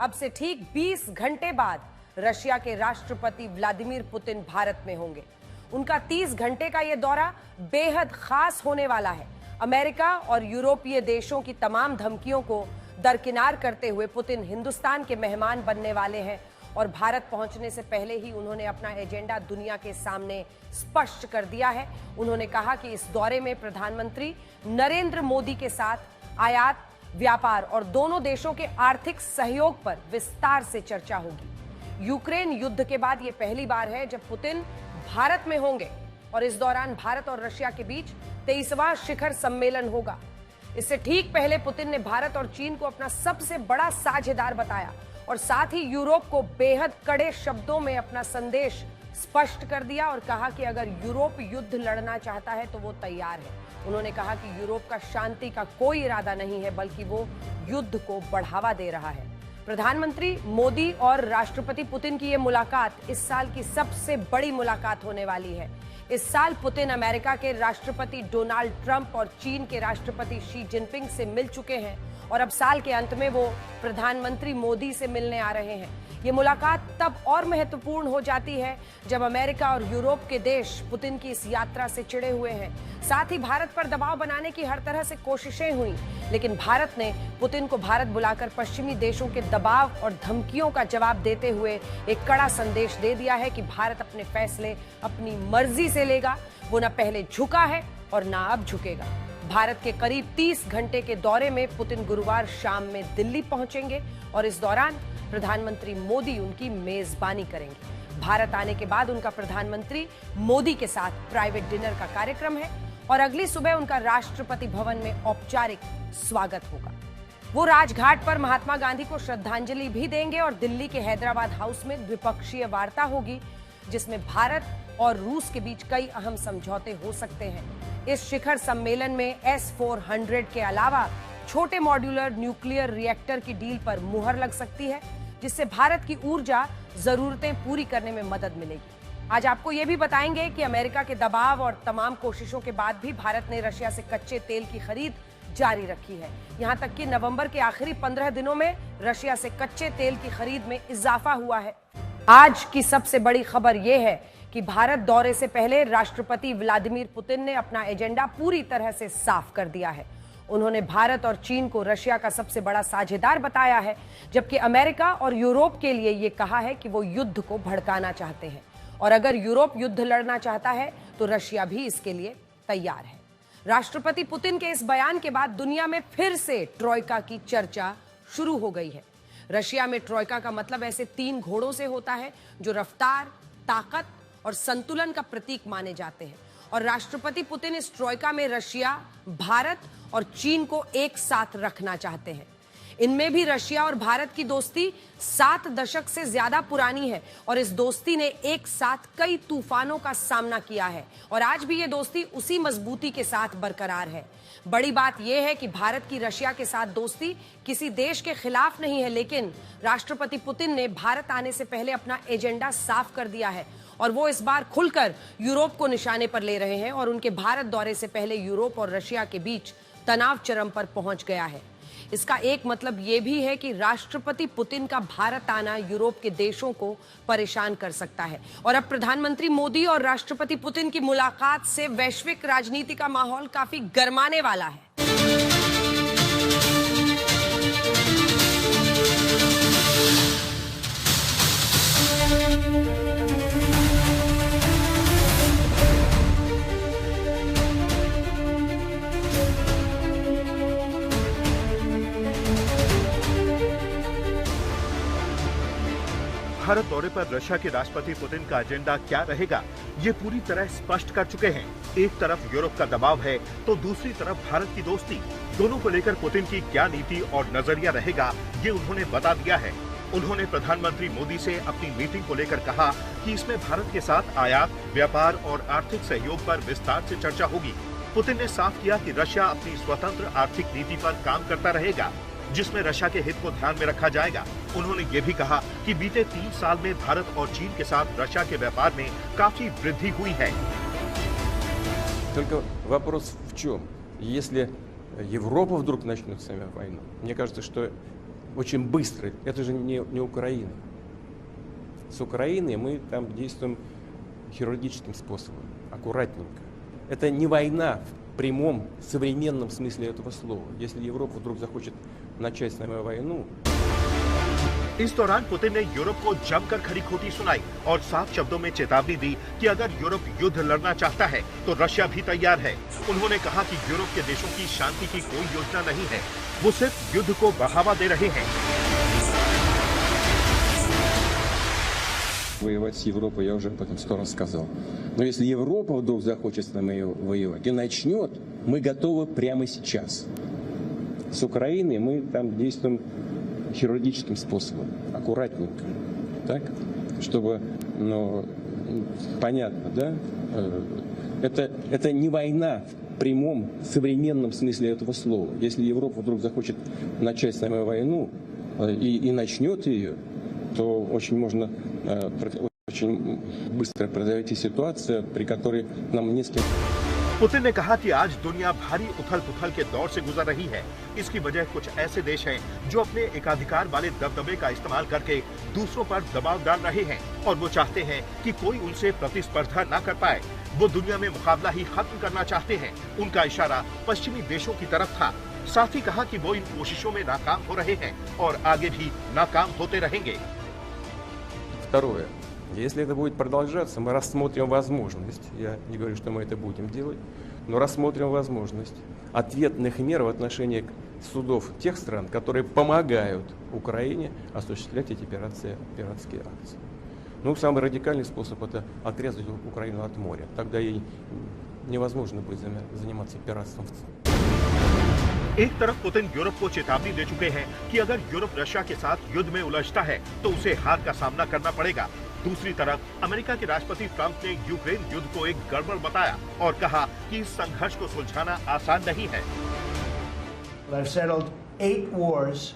अब से ठीक 20 घंटे बाद रशिया के राष्ट्रपति व्लादिमीर पुतिन भारत में होंगे। उनका 30 घंटे का यह दौरा बेहद खास होने वाला है। अमेरिका और यूरोपीय देशों की तमाम धमकियों को दरकिनार करते हुए पुतिन हिंदुस्तान के मेहमान बनने वाले हैं और भारत पहुंचने से पहले ही उन्होंने अपना एजेंडा दुनिया के सामने स्पष्ट कर दिया है। उन्होंने कहा कि इस दौरे में प्रधानमंत्री नरेंद्र मोदी के साथ आयात, व्यापार और दोनों देशों के आर्थिक सहयोग पर विस्तार से चर्चा होगी। यूक्रेन युद्ध के बाद यह पहली बार है जब पुतिन भारत में होंगे और इस दौरान भारत और रशिया के बीच 23वां शिखर सम्मेलन होगा। इससे ठीक पहले पुतिन ने भारत और चीन को अपना सबसे बड़ा साझेदार बताया और साथ ही यूरोप को बेहद कड़े शब्दों में अपना संदेश स्पष्ट कर दिया और कहा कि अगर यूरोप युद्ध लड़ना चाहता है तो वो तैयार है। उन्होंने कहा कि यूरोप का शांति का कोई इरादा नहीं है, बल्कि वो युद्ध को बढ़ावा दे रहा है। प्रधानमंत्री मोदी और राष्ट्रपति पुतिन की ये मुलाकात इस साल की सबसे बड़ी मुलाकात होने वाली है। इस साल पुतिन अमेरिका के राष्ट्रपति डोनाल्ड ट्रंप और चीन के राष्ट्रपति शी जिनपिंग से मिल चुके हैं और अब साल के अंत में वो प्रधानमंत्री मोदी से मिलने आ रहे हैं। ये मुलाकात तब और महत्वपूर्ण हो जाती है जब अमेरिका और यूरोप के देश पुतिन की इस यात्रा से चिढ़े हुए हैं। साथ ही भारत पर दबाव बनाने की हर तरह से कोशिशें हुई, लेकिन भारत ने पुतिन को भारत बुलाकर पश्चिमी देशों के दबाव और धमकियों का जवाब देते हुए एक कड़ा संदेश दे दिया है कि भारत अपने फैसले अपनी मर्जी से लेगा। वो न पहले झुका है और न अब झुकेगा। भारत के करीब 30 घंटे के दौरे में पुतिन गुरुवार शाम में दिल्ली पहुंचेंगे और इस दौरान प्रधानमंत्री मोदी उनकी मेजबानी करेंगे। भारत आने के बाद उनका प्रधानमंत्री मोदी के साथ प्राइवेट डिनर का कार्यक्रम है और अगली सुबह उनका राष्ट्रपति भवन में औपचारिक स्वागत होगा। वो राजघाट पर महात्मा गांधी को श्रद्धांजलि भी देंगे और दिल्ली के हैदराबाद हाउस में द्विपक्षीय वार्ता होगी, जिसमें भारत और रूस के बीच कई अहम समझौते हो सकते हैं। इस शिखर सम्मेलन में S-400 के अलावा छोटे मॉड्यूलर न्यूक्लियर रिएक्टर की डील पर मुहर लग सकती है, जिससे भारत की ऊर्जा जरूरतें पूरी करने में मदद मिलेगी। आज आपको यह भी बताएंगे कि अमेरिका के दबाव और तमाम कोशिशों के बाद भी भारत ने रशिया से कच्चे तेल की खरीद जारी रखी है। यहां तक कि नवंबर के आखिरी 15 दिनों में रशिया से कच्चे तेल की खरीद में इजाफा हुआ है। आज की सबसे बड़ी खबर यह है कि भारत दौरे से पहले राष्ट्रपति व्लादिमीर पुतिन ने अपना एजेंडा पूरी तरह से साफ कर दिया है। उन्होंने भारत और चीन को रशिया का सबसे बड़ा साझेदार बताया है, जबकि अमेरिका और यूरोप के लिए यह कहा है कि वो युद्ध को भड़काना चाहते हैं और अगर यूरोप युद्ध लड़ना चाहता है तो रशिया भी इसके लिए तैयार है। राष्ट्रपति पुतिन के इस बयान के बाद दुनिया में फिर से ट्रोइका की चर्चा शुरू हो गई है। रशिया में ट्रोइका का मतलब ऐसे 3 घोड़ों से होता है जो रफ्तार, ताकत और संतुलन का प्रतीक माने जाते हैं और राष्ट्रपति पुतिन इस ट्रोइका में रशिया, भारत और चीन को एक साथ रखना चाहते हैं। इनमें भी रशिया और भारत की दोस्ती 7 दशक से ज्यादा पुरानी है और इस दोस्ती ने एक साथ कई तूफानों का सामना किया है और आज भी ये दोस्ती उसी मजबूती के साथ बरकरार है। बड़ी बात यह है कि भारत की रशिया के साथ दोस्ती किसी देश के खिलाफ नहीं है, लेकिन राष्ट्रपति पुतिन ने भारत आने से पहले अपना एजेंडा साफ कर दिया है और वो इस बार खुलकर यूरोप को निशाने पर ले रहे हैं और उनके भारत दौरे से पहले यूरोप और रशिया के बीच तनाव चरम पर पहुंच गया है। इसका एक मतलब ये भी है कि राष्ट्रपति पुतिन का भारत आना यूरोप के देशों को परेशान कर सकता है और अब प्रधानमंत्री मोदी और राष्ट्रपति पुतिन की मुलाकात से वैश्विक राजनीति का माहौल काफी गरमाने वाला है। भारत दौरे पर रशिया के राष्ट्रपति पुतिन का एजेंडा क्या रहेगा, ये पूरी तरह स्पष्ट कर चुके हैं। एक तरफ यूरोप का दबाव है तो दूसरी तरफ भारत की दोस्ती। दोनों को लेकर पुतिन की क्या नीति और नजरिया रहेगा, ये उन्होंने बता दिया है। उन्होंने प्रधानमंत्री मोदी से अपनी मीटिंग को लेकर कहा कि इसमें भारत के साथ आयात, व्यापार और आर्थिक सहयोग पर विस्तार से चर्चा होगी। पुतिन ने साफ किया कि रशिया अपनी स्वतंत्र आर्थिक नीति पर काम करता रहेगा, जिसमें रशिया के हित को ध्यान में रखा जाएगा। उन्होंने ये भी कहा कि बीते 3 साल में भारत और चीन के साथ रशिया के व्यापार में काफी वृद्धि हुई है। Только вопрос в чем? Если Европа вдруг начнет с нами войну, мне кажется, что очень быстрый. Это же не Украина. С Украиной мы там действуем хирургическим способом, аккуратненько. Это не война в прямом современном смысле этого слова. Если Европа вдруг захочет начать с нами войну. इस दौरान पुतिन ने यूरोप को जमकर खरी खोटी सुनाई और साफ शब्दों में चेतावनी दी कि अगर यूरोप युद्ध लड़ना चाहता है तो रशिया भी तैयार है। उन्होंने कहा कि यूरोप के देशों की शांति की कोई योजना नहीं है, वो सिर्फ युद्ध को बढ़ावा दे रहे हैं। Воевать с Европой, я уже об этом 100 раз сказал. Но если Европа вдруг захочет с нами воевать и начнет, мы готовы прямо сейчас. С Украиной мы там действуем хирургическим способом, аккуратненько, так, чтобы, ну, понятно, да? Это не война в прямом современном смысле этого слова. Если Европа вдруг захочет начать с нами войну и начнет ее, то очень быстро произойти ситуация, при которой нам не с кем. पुतिन ने कहा कि आज दुनिया भारी उथल-पुथल के दौर से गुजर रही है। इसकी वजह कुछ ऐसे देश हैं जो अपने एकाधिकार वाले दबदबे का इस्तेमाल करके दूसरों पर दबाव डाल रहे हैं और वो चाहते हैं कि कोई उनसे प्रतिस्पर्धा ना कर पाए। वो दुनिया में मुकाबला ही खत्म करना चाहते हैं। उनका इशारा पश्चिमी देशों की तरफ था। साथ ही कहा कि वो इन कोशिशों में नाकाम हो रहे हैं और आगे भी नाकाम होते रहेंगे। Второе. Если это будет продолжаться, мы рассмотрим возможность, я не говорю, что мы это будем делать, но рассмотрим возможность ответных мер в отношении судов тех стран, которые помогают Украине осуществлять эти пиратские акции. Ну, самый радикальный способ – это отрезать Украину от моря. Тогда ей невозможно будет заниматься пиратством. एक तरफ पुतिन यूरोप को चेतावनी दे चुके हैं कि अगर यूरोप रशिया के साथ युद्ध में उलझता है तो उसे हार का सामना करना पड़ेगा। दूसरी तरफ अमेरिका के राष्ट्रपति ट्रंप ने यूक्रेन युद्ध को एक गड़बड़ बताया और कहा कि इस संघर्ष को सुलझाना आसान नहीं है। I've settled 8 wars.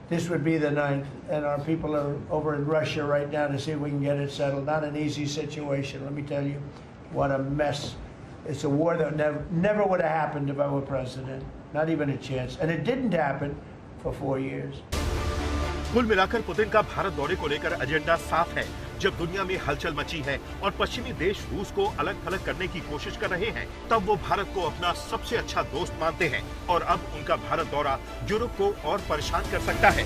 This would be the 9th, and our people are over in Russia right now to see if we can get it settled. Not an easy situation. Let me tell you, what a mess. It's a war that never would have happened if I were president. Not even a chance. And it didn't happen for 4 years. कुल मिलाकर Putin का भारत दौरे को लेकर agenda साफ है। जब दुनिया में हलचल मची है और पश्चिमी देश रूस को अलग थलग करने की कोशिश कर रहे हैं, तब वो भारत को अपना सबसे अच्छा दोस्त मानते हैं और अब उनका भारत दौरा यूरोप को और परेशान कर सकता है।